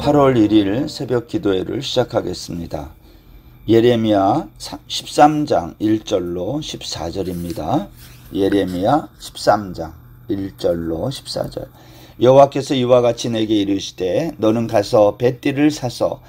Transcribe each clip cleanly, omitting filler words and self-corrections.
8월 1일 새벽 기도회를 시작하겠습니다. 예레미야 13장 1절로 14절입니다. 예레미야 13장 1절로 14절. 여호와께서 이와 같이 내게 이르시되 너는 가서 뱃띠를 사서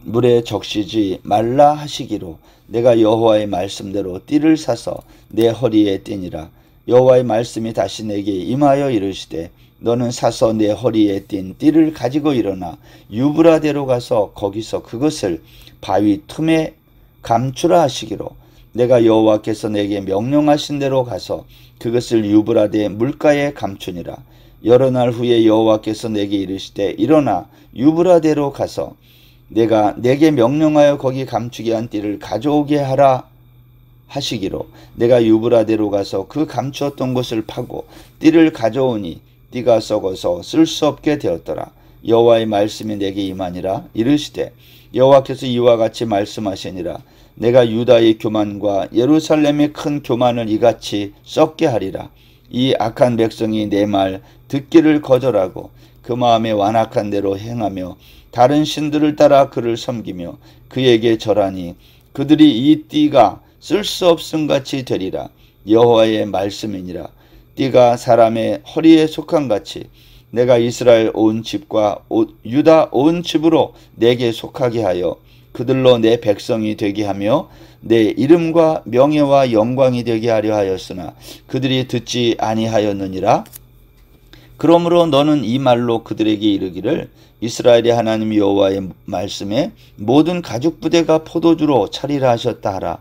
물에 적시지 말라 하시기로 내가 여호와의 말씀대로 띠를 사서 내 허리에 띠니라. 여호와의 말씀이 다시 내게 임하여 이르시되 너는 사서 내 허리에 띈 띠를 가지고 일어나 유브라데로 가서 거기서 그것을 바위 틈에 감추라 하시기로 내가 여호와께서 내게 명령하신 대로 가서 그것을 유브라데 물가에 감추니라. 여러 날 후에 여호와께서 내게 이르시되 일어나 유브라데로 가서 내가 내게 명령하여 거기 감추게 한 띠를 가져오게 하라 하시기로 내가 유브라데로 가서 그 감추었던 곳을 파고 띠를 가져오니 띠가 썩어서 쓸 수 없게 되었더라. 여호와의 말씀이 내게 임하니라. 이르시되 여호와께서 이와 같이 말씀하시니라. 내가 유다의 교만과 예루살렘의 큰 교만을 이같이 썩게 하리라. 이 악한 백성이 내 말 듣기를 거절하고 그 마음에 완악한 대로 행하며 다른 신들을 따라 그를 섬기며 그에게 절하니 그들이 이 띠가 쓸 수 없음 같이 되리라. 여호와의 말씀이니라. 띠가 사람의 허리에 속한 같이 내가 이스라엘 온 집과 유다 온 집으로 내게 속하게 하여 그들로 내 백성이 되게 하며 내 이름과 명예와 영광이 되게 하려 하였으나 그들이 듣지 아니하였느니라. 그러므로 너는 이 말로 그들에게 이르기를 이스라엘의 하나님 여호와의 말씀에 모든 가죽 부대가 포도주로 차리라 하셨다 하라.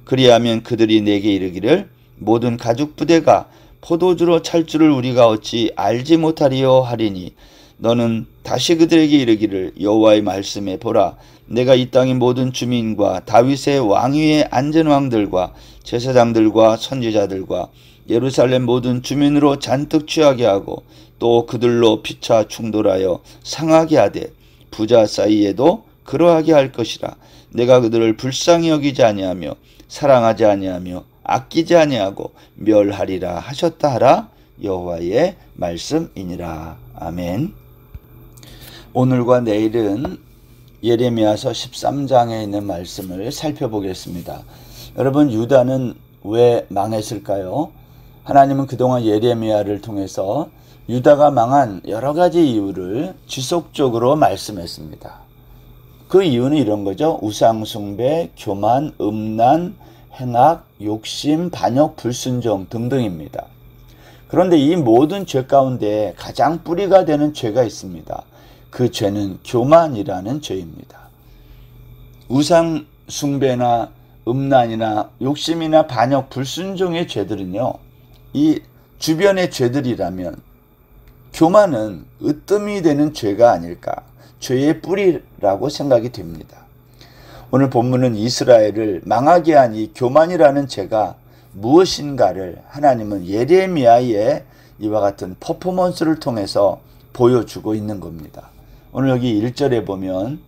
그리하면 그들이 내게 이르기를 모든 가죽 부대가 포도주로 찰 줄을 우리가 어찌 알지 못하리요 하리니 너는 다시 그들에게 이르기를 여호와의 말씀에 보라. 내가 이 땅의 모든 주민과 다윗의 왕위에 앉은 왕들과 제사장들과 선지자들과 예루살렘 모든 주민으로 잔뜩 취하게 하고 또 그들로 피차 충돌하여 상하게 하되 부자 사이에도 그러하게 할 것이라. 내가 그들을 불쌍히 여기지 아니하며 사랑하지 아니하며 아끼지 아니하고 멸하리라 하셨다 하라. 여호와의 말씀이니라. 아멘. 오늘과 내일은 예레미야서 13장에 있는 말씀을 살펴보겠습니다. 여러분, 유다는 왜 망했을까요? 하나님은 그동안 예레미야를 통해서 유다가 망한 여러 가지 이유를 지속적으로 말씀했습니다. 그 이유는 이런 거죠. 우상숭배, 교만, 음란, 행악, 욕심, 반역, 불순종 등등입니다. 그런데 이 모든 죄 가운데 가장 뿌리가 되는 죄가 있습니다. 그 죄는 교만이라는 죄입니다. 우상숭배나 음란이나 욕심이나 반역, 불순종의 죄들은요, 이 주변의 죄들이라면 교만은 으뜸이 되는 죄가 아닐까, 죄의 뿌리라고 생각이 됩니다. 오늘 본문은 이스라엘을 망하게 한 이 교만이라는 죄가 무엇인가를 하나님은 예레미야의 이와 같은 퍼포먼스를 통해서 보여주고 있는 겁니다. 오늘 여기 1절에 보면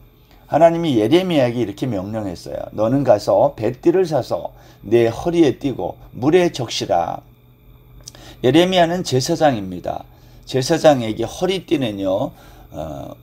하나님이 예레미야에게 이렇게 명령했어요. 너는 가서 뱃띠를 사서 내 허리에 띠고 물에 적시라. 예레미야는 제사장입니다. 제사장에게 허리띠는요,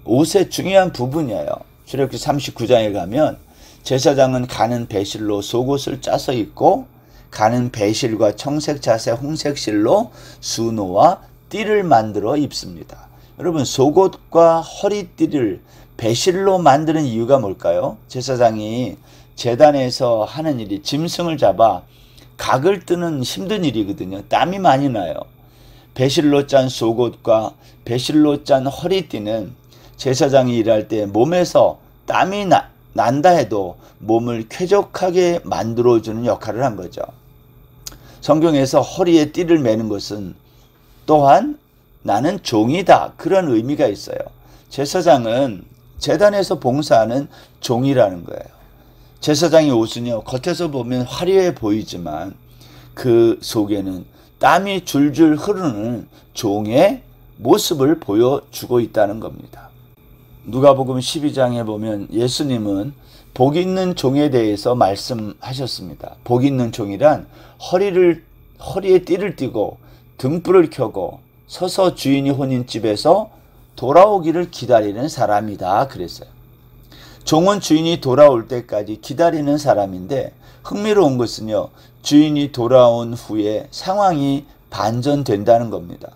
옷의 중요한 부분이에요. 출애굽기 39장에 가면 제사장은 가는 배실로 속옷을 짜서 입고 가는 배실과 청색, 자색, 홍색 실로 수노와 띠를 만들어 입습니다. 여러분, 속옷과 허리띠를 배실로 만드는 이유가 뭘까요? 제사장이 제단에서 하는 일이 짐승을 잡아 각을 뜨는 힘든 일이거든요. 땀이 많이 나요. 배실로 짠 속옷과 배실로 짠 허리띠는 제사장이 일할 때 몸에서 땀이 난다 해도 몸을 쾌적하게 만들어주는 역할을 한 거죠. 성경에서 허리에 띠를 매는 것은 또한 나는 종이다, 그런 의미가 있어요. 제사장은 제단에서 봉사하는 종이라는 거예요. 제사장의 옷은요, 겉에서 보면 화려해 보이지만 그 속에는 땀이 줄줄 흐르는 종의 모습을 보여주고 있다는 겁니다. 누가복음 12장에 보면 예수님은 복 있는 종에 대해서 말씀하셨습니다. 복 있는 종이란 허리에 띠를 띠고 등불을 켜고 서서 주인이 혼인집에서 돌아오기를 기다리는 사람이다 그랬어요. 종은 주인이 돌아올 때까지 기다리는 사람인데 흥미로운 것은요, 주인이 돌아온 후에 상황이 반전된다는 겁니다.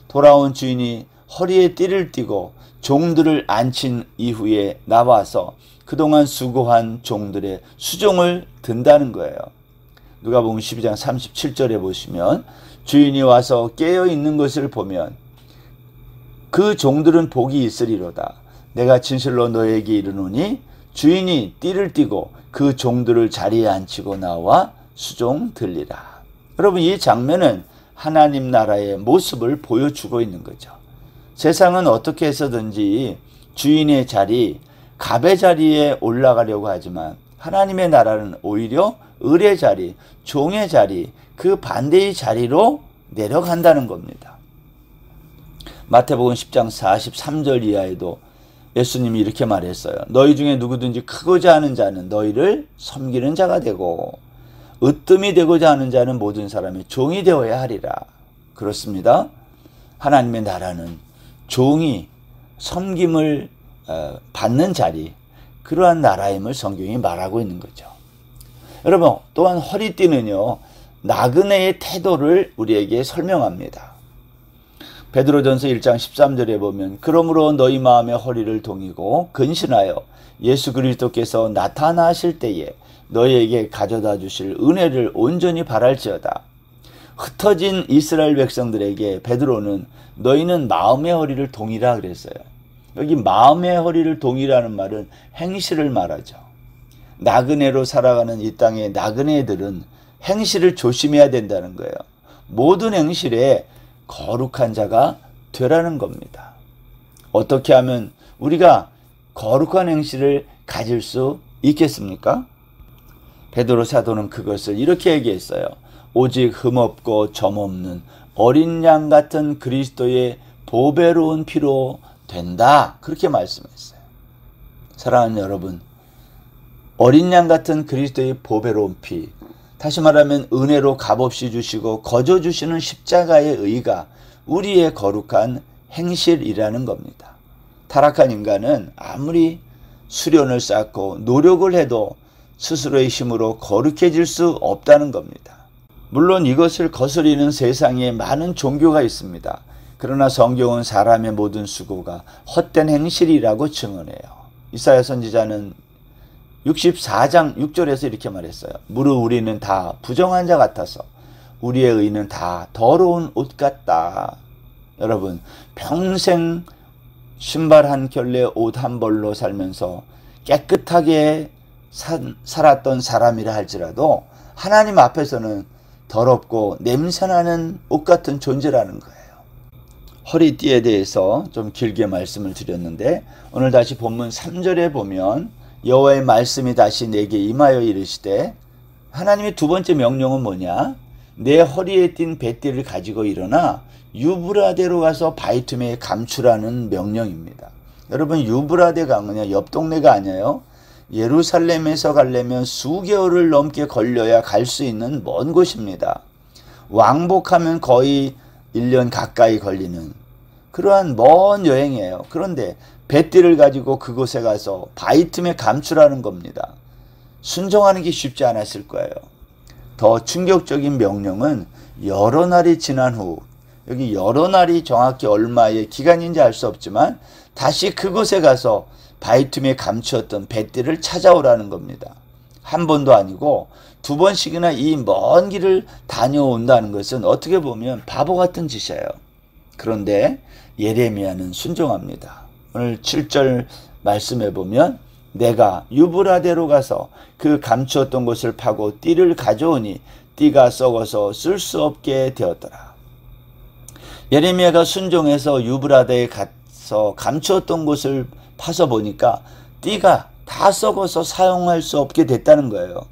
돌아온 주인이 허리에 띠를 띠고 종들을 앉힌 이후에 나와서 그동안 수고한 종들의 수종을 든다는 거예요. 누가복음 12장 37절에 보시면 주인이 와서 깨어있는 것을 보면 그 종들은 복이 있으리로다. 내가 진실로 너에게 이르노니 주인이 띠를 띠고 그 종들을 자리에 앉히고 나와 수종 들리라. 여러분, 이 장면은 하나님 나라의 모습을 보여주고 있는 거죠. 세상은 어떻게 해서든지 주인의 자리, 갑의 자리에 올라가려고 하지만 하나님의 나라는 오히려 을의 자리, 종의 자리, 그 반대의 자리로 내려간다는 겁니다. 마태복음 10장 43절 이하에도 예수님이 이렇게 말했어요. 너희 중에 누구든지 크고자 하는 자는 너희를 섬기는 자가 되고 으뜸이 되고자 하는 자는 모든 사람의 종이 되어야 하리라. 그렇습니다. 하나님의 나라는 종이 섬김을 받는 자리, 그러한 나라임을 성경이 말하고 있는 거죠. 여러분, 또한 허리띠는요, 나그네의 태도를 우리에게 설명합니다. 베드로전서 1장 13절에 보면 그러므로 너희 마음의 허리를 동이고 근신하여 예수 그리스도께서 나타나실 때에 너희에게 가져다 주실 은혜를 온전히 바랄지어다. 흩어진 이스라엘 백성들에게 베드로는 너희는 마음의 허리를 동이라 그랬어요. 여기 마음의 허리를 동이라는 말은 행실을 말하죠. 나그네로 살아가는 이 땅의 나그네들은 행실을 조심해야 된다는 거예요. 모든 행실에 거룩한 자가 되라는 겁니다. 어떻게 하면 우리가 거룩한 행실을 가질 수 있겠습니까? 베드로 사도는 그것을 이렇게 얘기했어요. 오직 흠없고 점없는 어린 양 같은 그리스도의 보배로운 피로 된다. 그렇게 말씀했어요. 사랑하는 여러분, 어린 양 같은 그리스도의 보배로운 피, 다시 말하면 은혜로 값없이 주시고 거저 주시는 십자가의 의가 우리의 거룩한 행실이라는 겁니다. 타락한 인간은 아무리 수련을 쌓고 노력을 해도 스스로의 힘으로 거룩해질 수 없다는 겁니다. 물론 이것을 거스리는 세상에 많은 종교가 있습니다. 그러나 성경은 사람의 모든 수고가 헛된 행실이라고 증언해요. 이사야 선지자는 64장 6절에서 이렇게 말했어요. 무릇 우리는 다 부정한 자 같아서 우리의 의는 다 더러운 옷 같다. 여러분, 평생 신발 한 켤레 옷 한 벌로 살면서 깨끗하게 살았던 사람이라 할지라도 하나님 앞에서는 더럽고 냄새나는 옷 같은 존재라는 거예요. 허리띠에 대해서 좀 길게 말씀을 드렸는데 오늘 다시 본문 3절에 보면 여호와의 말씀이 다시 내게 임하여 이르시되, 하나님의 두 번째 명령은 뭐냐? 내 허리에 띈 뱃띠를 가지고 일어나 유브라데로 가서 바이툼에 감추라는 명령입니다. 여러분, 유브라데가 그냥 옆 동네가 아니에요. 예루살렘에서 가려면 수개월을 넘게 걸려야 갈 수 있는 먼 곳입니다. 왕복하면 거의 1년 가까이 걸리는 그러한 먼 여행이에요. 그런데 뱃띠를 가지고 그곳에 가서 바이틈에 감추라는 겁니다. 순종하는 게 쉽지 않았을 거예요. 더 충격적인 명령은 여러 날이 지난 후, 여기 여러 날이 정확히 얼마의 기간인지 알 수 없지만 다시 그곳에 가서 바이툼에 감추었던 뱃띠를 찾아오라는 겁니다. 한 번도 아니고 두 번씩이나 이 먼 길을 다녀온다는 것은 어떻게 보면 바보 같은 짓이에요. 그런데 예레미야는 순종합니다. 오늘 7절 말씀해 보면 내가 유브라데로 가서 그 감추었던 것을 파고 띠를 가져오니 띠가 썩어서 쓸 수 없게 되었더라. 예레미야가 순종해서 유브라데에 가서 감추었던 곳을 파서 보니까 띠가 다 썩어서 사용할 수 없게 됐다는 거예요.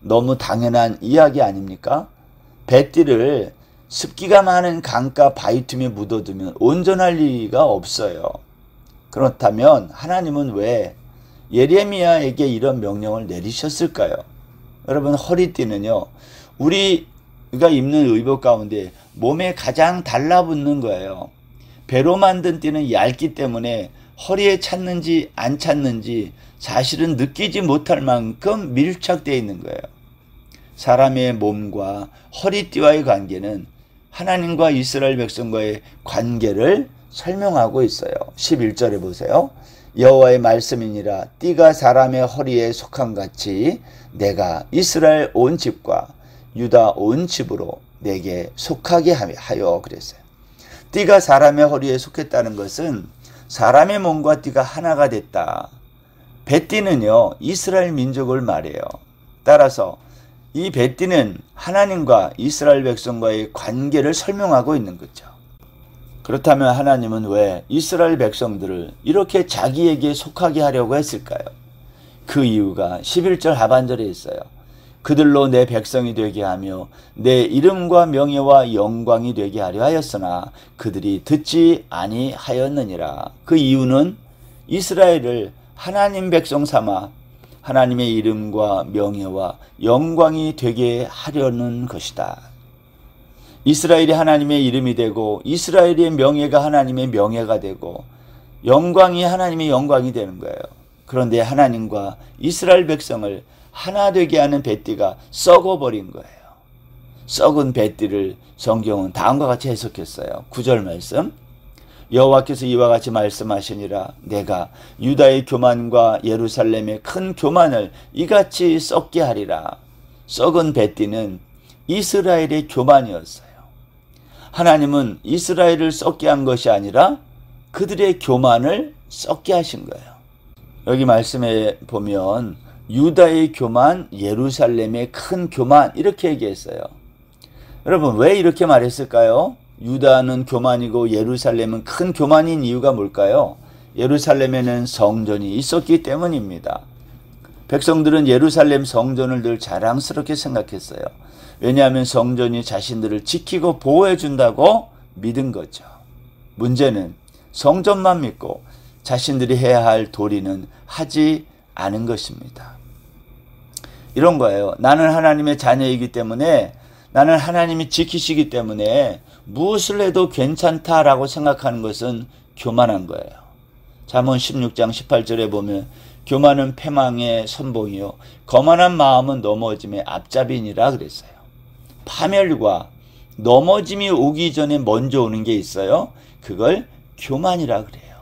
너무 당연한 이야기 아닙니까? 뱃띠를 습기가 많은 강가 바이툼에 묻어두면 온전할 리가 없어요. 그렇다면 하나님은 왜 예레미야에게 이런 명령을 내리셨을까요? 여러분, 허리띠는요, 우리가 입는 의복 가운데 몸에 가장 달라붙는 거예요. 배로 만든 띠는 얇기 때문에 허리에 찼는지 안 찼는지 사실은 느끼지 못할 만큼 밀착되어 있는 거예요. 사람의 몸과 허리띠와의 관계는 하나님과 이스라엘 백성과의 관계를 설명하고 있어요. 11절에 보세요. 여호와의 말씀이니라 띠가 사람의 허리에 속한 같이 내가 이스라엘 온 집과 유다 온 집으로 내게 속하게 하여 그랬어요. 띠가 사람의 허리에 속했다는 것은 사람의 몸과 띠가 하나가 됐다. 뱃띠는요 이스라엘 민족을 말해요. 따라서 이 뱃띠는 하나님과 이스라엘 백성과의 관계를 설명하고 있는 거죠. 그렇다면 하나님은 왜 이스라엘 백성들을 이렇게 자기에게 속하게 하려고 했을까요? 그 이유가 11절 하반절에 있어요. 그들로 내 백성이 되게 하며 내 이름과 명예와 영광이 되게 하려 하였으나 그들이 듣지 아니하였느니라. 그 이유는 이스라엘을 하나님 백성 삼아 하나님의 이름과 명예와 영광이 되게 하려는 것이다. 이스라엘이 하나님의 이름이 되고 이스라엘의 명예가 하나님의 명예가 되고 영광이 하나님의 영광이 되는 거예요. 그런데 하나님과 이스라엘 백성을 하나 되게 하는 뱃띠가 썩어버린 거예요. 썩은 뱃띠를 성경은 다음과 같이 해석했어요. 9절 말씀. 여호와께서 이와 같이 말씀하시니라 내가 유다의 교만과 예루살렘의 큰 교만을 이같이 썩게 하리라. 썩은 뱃띠는 이스라엘의 교만이었어요. 하나님은 이스라엘을 썩게 한 것이 아니라 그들의 교만을 썩게 하신 거예요. 여기 말씀에 보면 유다의 교만, 예루살렘의 큰 교만 이렇게 얘기했어요. 여러분 왜 이렇게 말했을까요? 유다는 교만이고 예루살렘은 큰 교만인 이유가 뭘까요? 예루살렘에는 성전이 있었기 때문입니다. 백성들은 예루살렘 성전을 늘 자랑스럽게 생각했어요. 왜냐하면 성전이 자신들을 지키고 보호해 준다고 믿은 거죠. 문제는 성전만 믿고 자신들이 해야 할 도리는 하지 않은 것입니다. 이런 거예요. 나는 하나님의 자녀이기 때문에 나는 하나님이 지키시기 때문에 무엇을 해도 괜찮다라고 생각하는 것은 교만한 거예요. 잠언 16장 18절에 보면 교만은 패망의 선봉이요 거만한 마음은 넘어짐의 앞잡이니라 그랬어요. 파멸과 넘어짐이 오기 전에 먼저 오는 게 있어요. 그걸 교만이라 그래요.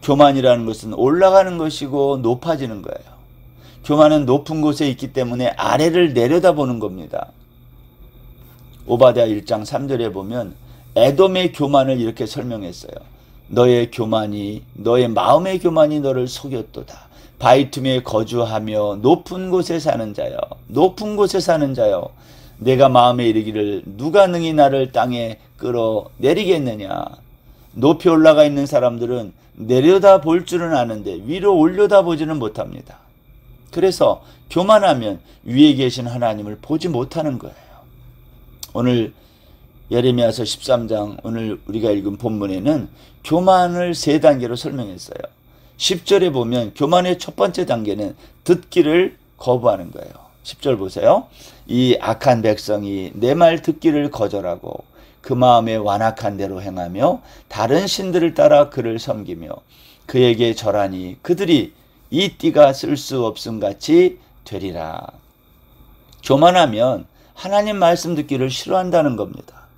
교만이라는 것은 올라가는 것이고 높아지는 거예요. 교만은 높은 곳에 있기 때문에 아래를 내려다보는 겁니다. 오바댜 1장 3절에 보면 에돔의 교만을 이렇게 설명했어요. 너의 교만이 너의 마음의 교만이 너를 속였도다. 바위 틈에 거주하며 높은 곳에 사는 자여 높은 곳에 사는 자여 내가 마음에 이르기를 누가 능히 나를 땅에 끌어내리겠느냐. 높이 올라가 있는 사람들은 내려다 볼 줄은 아는데 위로 올려다 보지는 못합니다. 그래서 교만하면 위에 계신 하나님을 보지 못하는 거예요. 오늘 예레미야서 13장 오늘 우리가 읽은 본문에는 교만을 3단계로 설명했어요. 10절에 보면 교만의 첫 번째 단계는 듣기를 거부하는 거예요. 10절 보세요. 이 악한 백성이 내 말 듣기를 거절하고 그 마음에 완악한 대로 행하며 다른 신들을 따라 그를 섬기며 그에게 절하니 그들이 이 띠가 쓸 수 없음 같이 되리라. 교만하면 하나님 말씀 듣기를 싫어한다는 겁니다.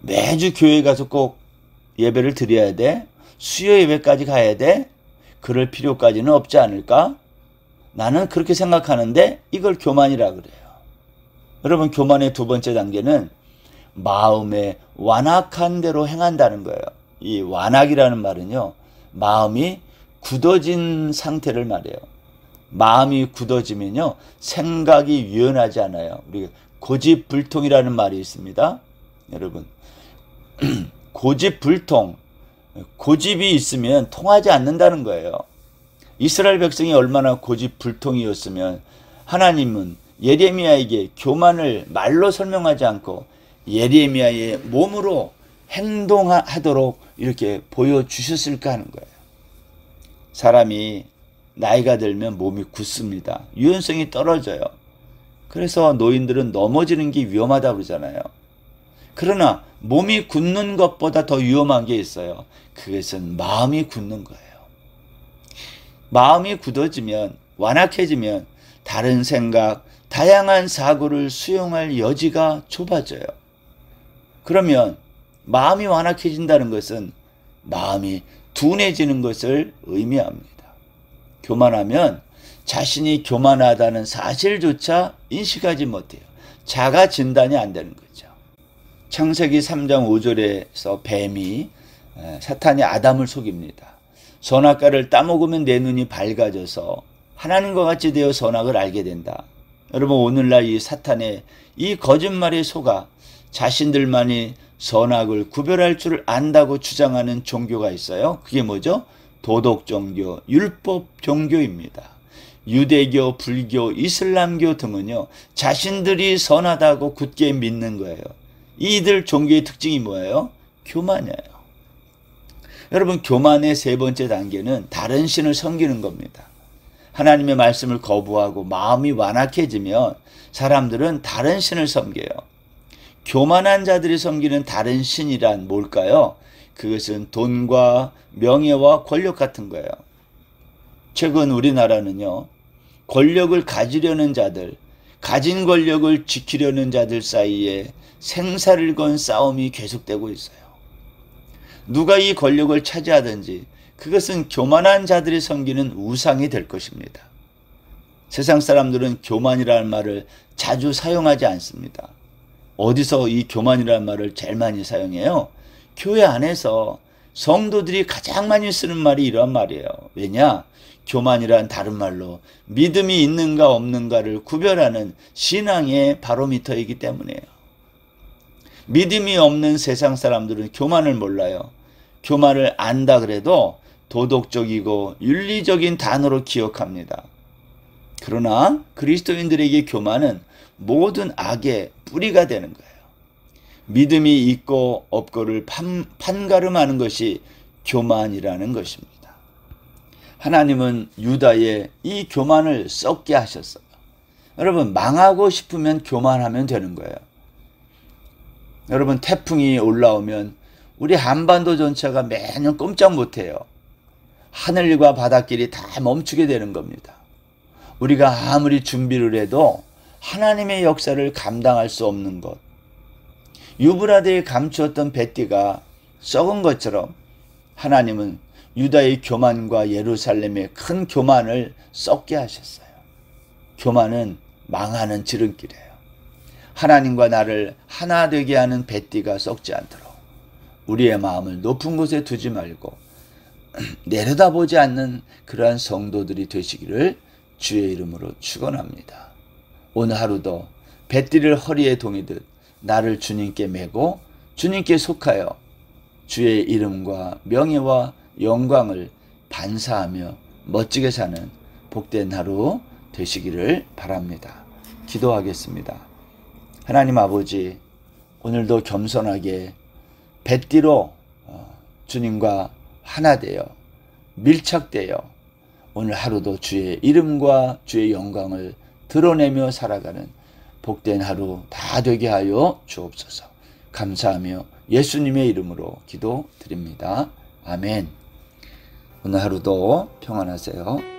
매주 교회 가서 꼭 예배를 드려야 돼? 수요 예배까지 가야 돼? 그럴 필요까지는 없지 않을까? 나는 그렇게 생각하는데 이걸 교만이라 그래요. 여러분 교만의 두 번째 단계는 마음에 완악한 대로 행한다는 거예요. 이 완악이라는 말은요. 마음이 굳어진 상태를 말해요. 마음이 굳어지면요. 생각이 유연하지 않아요. 우리 고집불통이라는 말이 있습니다. 여러분 고집불통 고집이 있으면 통하지 않는다는 거예요. 이스라엘 백성이 얼마나 고집불통이었으면 하나님은 예레미야에게 교만을 말로 설명하지 않고 예레미야의 몸으로 행동하도록 이렇게 보여주셨을까 하는 거예요. 사람이 나이가 들면 몸이 굳습니다. 유연성이 떨어져요. 그래서 노인들은 넘어지는 게 위험하다고 그러잖아요. 그러나 몸이 굳는 것보다 더 위험한 게 있어요. 그것은 마음이 굳는 거예요. 마음이 굳어지면, 완악해지면 다른 생각, 다양한 사고를 수용할 여지가 좁아져요. 그러면 마음이 완악해진다는 것은 마음이 둔해지는 것을 의미합니다. 교만하면 자신이 교만하다는 사실조차 인식하지 못해요. 자가 진단이 안 되는 거죠. 창세기 3장 5절에서 뱀이 사탄이 아담을 속입니다. 선악과를 따먹으면 내 눈이 밝아져서 하나님과 같이 되어 선악을 알게 된다. 여러분, 오늘날 이 사탄의 이 거짓말에 속아 자신들만이 선악을 구별할 줄 안다고 주장하는 종교가 있어요. 그게 뭐죠? 도덕 종교, 율법 종교입니다. 유대교, 불교, 이슬람교 등은요, 자신들이 선하다고 굳게 믿는 거예요. 이들 종교의 특징이 뭐예요? 교만이에요. 여러분, 교만의 세 번째 단계는 다른 신을 섬기는 겁니다. 하나님의 말씀을 거부하고 마음이 완악해지면 사람들은 다른 신을 섬겨요. 교만한 자들이 섬기는 다른 신이란 뭘까요? 그것은 돈과 명예와 권력 같은 거예요. 최근 우리나라는요, 권력을 가지려는 자들, 가진 권력을 지키려는 자들 사이에 생사를 건 싸움이 계속되고 있어요. 누가 이 권력을 차지하든지 그것은 교만한 자들이 섬기는 우상이 될 것입니다. 세상 사람들은 교만이라는 말을 자주 사용하지 않습니다. 어디서 이 교만이라는 말을 제일 많이 사용해요? 교회 안에서 성도들이 가장 많이 쓰는 말이 이런 말이에요. 왜냐? 교만이란 다른 말로 믿음이 있는가 없는가를 구별하는 신앙의 바로미터이기 때문이에요. 믿음이 없는 세상 사람들은 교만을 몰라요. 교만을 안다 그래도 도덕적이고 윤리적인 단어로 기억합니다. 그러나 그리스도인들에게 교만은 모든 악의 뿌리가 되는 거예요. 믿음이 있고 없고를 판가름하는 것이 교만이라는 것입니다. 하나님은 유다의 이 교만을 썩게 하셨어요. 여러분, 망하고 싶으면 교만하면 되는 거예요. 여러분, 태풍이 올라오면 우리 한반도 전체가 매년 꼼짝 못해요. 하늘과 바닷길이 다 멈추게 되는 겁니다. 우리가 아무리 준비를 해도 하나님의 역사를 감당할 수 없는 것. 유브라데에 감추었던 뱃띠가 썩은 것처럼 하나님은 유다의 교만과 예루살렘의 큰 교만을 썩게 하셨어요. 교만은 망하는 지름길이에요. 하나님과 나를 하나 되게 하는 뱃띠가 썩지 않도록 우리의 마음을 높은 곳에 두지 말고 내려다보지 않는 그러한 성도들이 되시기를 주의 이름으로 축원합니다. 오늘 하루도 뱃띠를 허리에 동이듯 나를 주님께 메고 주님께 속하여 주의 이름과 명예와 영광을 반사하며 멋지게 사는 복된 하루 되시기를 바랍니다. 기도하겠습니다. 하나님 아버지, 오늘도 겸손하게 뱃띠로 주님과 하나 되어 밀착되어 오늘 하루도 주의 이름과 주의 영광을 드러내며 살아가는 복된 하루 다 되게 하여 주옵소서. 감사하며 예수님의 이름으로 기도드립니다. 아멘. 오늘 하루도 평안하세요.